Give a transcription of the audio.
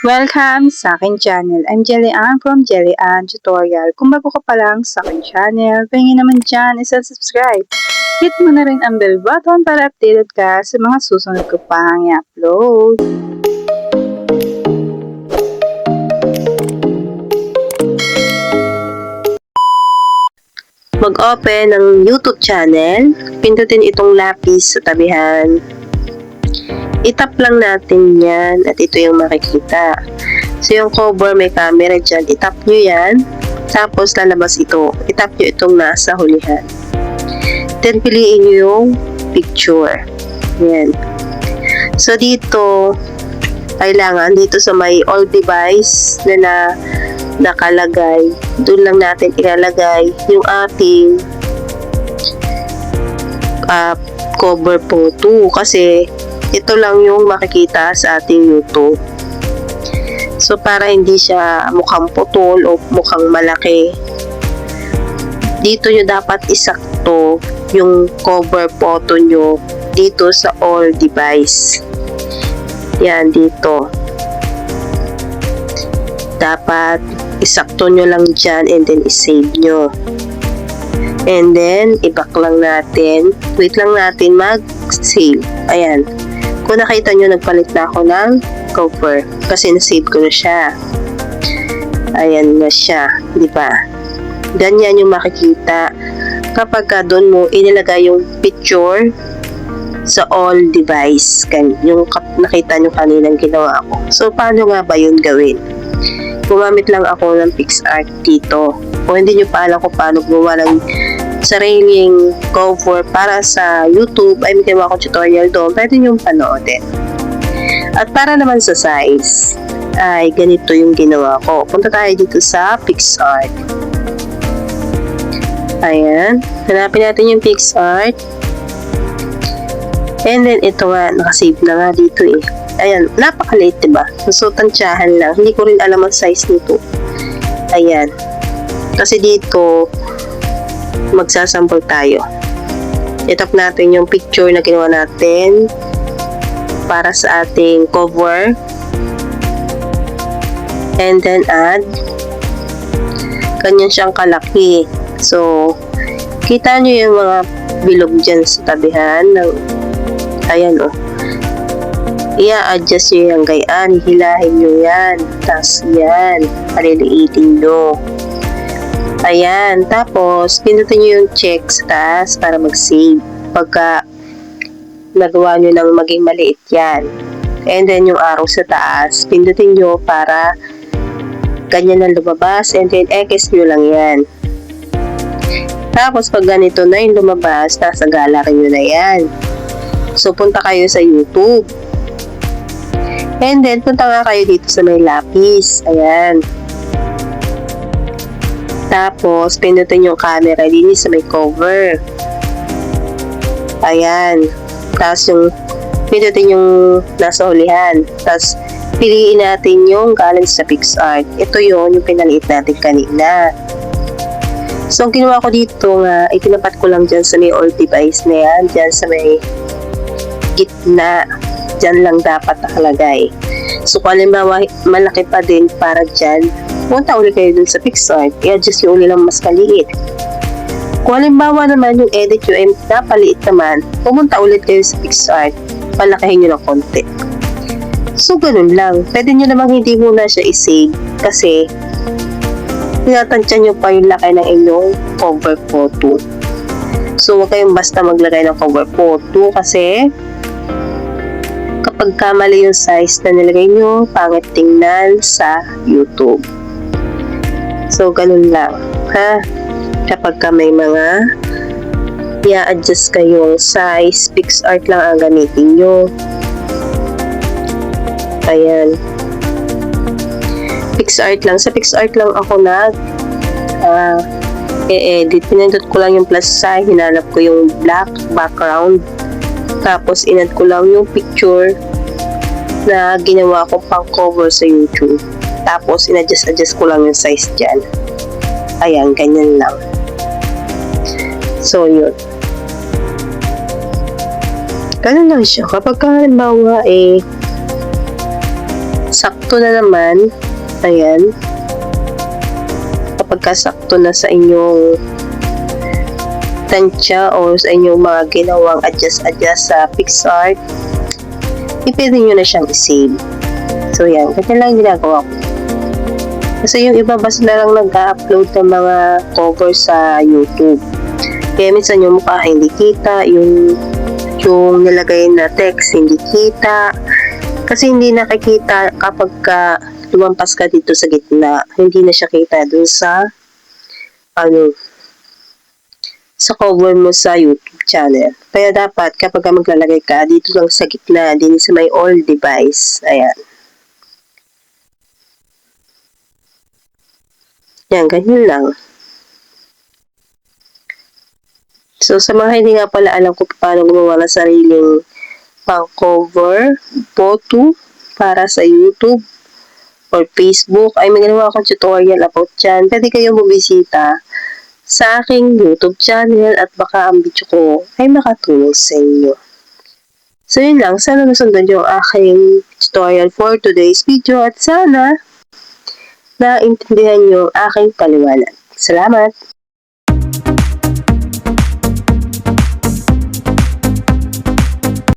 Welcome sa aking channel. I'm Jelly-Ann from Jelly-Ann Tutorial. Kung bago ka pa lang sa aking channel, pahingin naman dyan isa-subscribe. Hit mo na rin ang bell button para updated ka sa mga susunod ko pang i-upload. Mag-open ng YouTube channel, pindutin itong lapis sa tabihan. Itap lang natin yan at ito yung makikita. So yung cover may camera dyan, itap nyo yan. Tapos lalabas ito. Itap nyo itong nasa hulihan. Then piliin nyo yung picture. Yan. So dito, kailangan dito sa may all device na nakalagay, doon lang natin ilalagay yung ating cover photo kasi ito lang yung makikita sa ating YouTube. So para hindi siya mukhang putol o mukhang malaki, dito nyo dapat isakto yung cover photo nyo dito sa all device. Yan dito. Dapat isakto nyo lang dyan and then isave nyo. And then, i-back lang natin. Wait lang natin mag-save. Ayan. Kung nakita nyo, nagpalit na ako ng cover. Kasi na-save ko na siya. Ayan na siya. Diba? Ganyan yung makikita. Kapag doon mo inilagay yung picture sa all device. Yung nakita nyo kaninang ginawa ko. So, paano nga ba yun gawin? Gumamit lang ako ng PixArt dito. Kung hindi nyo pa alam kung paano gumawa ng sariling cover para sa YouTube, ay may ginawa akong tutorial doon, pwede nyo panoodin. At para naman sa size, ay ganito yung ginawa ko. Punta tayo dito sa PixArt. Ayan. Hanapin natin yung PixArt. And then, ito nga, nakasave na nga dito eh. Ayan, napakaliit, diba? So, tansyahan lang. Hindi ko rin alam ang size nito. Ayan. Kasi dito, magsasample tayo. Itap natin yung picture na ginawa natin para sa ating cover. And then, add. Ganyan siyang kalaki. So, kita nyo yung mga bilog dyan sa tabihan ng ayan o. I-adjust nyo yung gayaan. Hilahin nyo yan. Tapos yan. Paliliitin nyo. Ayan. Tapos, pindutin nyo yung check sa taas para mag-save. Pagka nagawa nyo nang maging maliit yan. And then, yung arrow sa taas, pindutin nyo para ganyan ang lumabas. And then, X nyo lang yan. Tapos, pag ganito na yung lumabas, nasa gallery nyo na yan. So, punta kayo sa YouTube. And then, punta nga kayo dito sa may lapis. Ayan. Tapos, pindutin yung camera din sa may cover. Ayan. Tapos, pindutin yung nasa hulihan. Tapos, piliin natin yung galing sa PixArt. Ito yung pinaliit natin kanina. So, ang ginawa ko dito nga, itinapat ko lang dyan sa may all device na yan. Dyan sa may gitna. Dyan lang dapat nakalagay. So, kung halimbawa, malaki pa din para dyan, punta ulit kayo dun sa PixArt. I-adjust yung uli lang mas maliit. Kung halimbawa naman yung edit nyo ay napaliit naman, pumunta ulit kayo sa PixArt. Palakihin nyo ng konti. So, ganun lang. Pwede nyo namang hindi muna siya i-save kasi tinatansya nyo pa yung laki ng inyong cover photo. So, huwag kayong basta maglagay ng cover photo kasi kapag kamali yung size na nilagay nyo, pangit tingnan sa YouTube. So, ganun lang. Ha? Kapag may mga i-adjust kayong size, PixArt lang ang gamitin nyo. Ayan. PixArt lang. Sa PixArt lang ako e-edit. Pinindot ko lang yung plus sign. Hinanap ko yung black background. Tapos, inad ko lang yung picture na ginawa ko pang cover sa YouTube. Tapos, in-adjust ko lang yung size dyan. Ayan, ganyan lang. So, yun. Ganun lang siya. Kapag halimbawa, sakto na naman, ayan, kapag kasakto na sa inyong tansya o sa inyong mga ginawang adjust sa PixArt, pwede nyo na siyang i-save. So yan, ganyan lang ginagawa ko. Kasi yung iba basta na lang nag-upload ng mga cover sa YouTube. Kaya minsan yung mukha hindi kita, yung nilagay na text hindi kita. Kasi hindi nakikita kapag lumampas ka dito sa gitna. Hindi na siya kita dun sa sa cover mo sa YouTube channel. Kaya dapat kapag maglalagay ka, dito lang sa gitna, din sa may all device. Ayan. Yan, ganyan lang. So, sa mga hindi nga pala alam ko paano gumawa ng sariling pang-cover, photo, para sa YouTube or Facebook, ay may ginawa akong tutorial about dyan. Pwede kayong bumibisita sa aking YouTube channel at baka ang video ko ay makatulong sa inyo. So, yun lang. Sana nasundan yung aking tutorial for today's video at sana naintindihan nyo aking paliwanag. Salamat!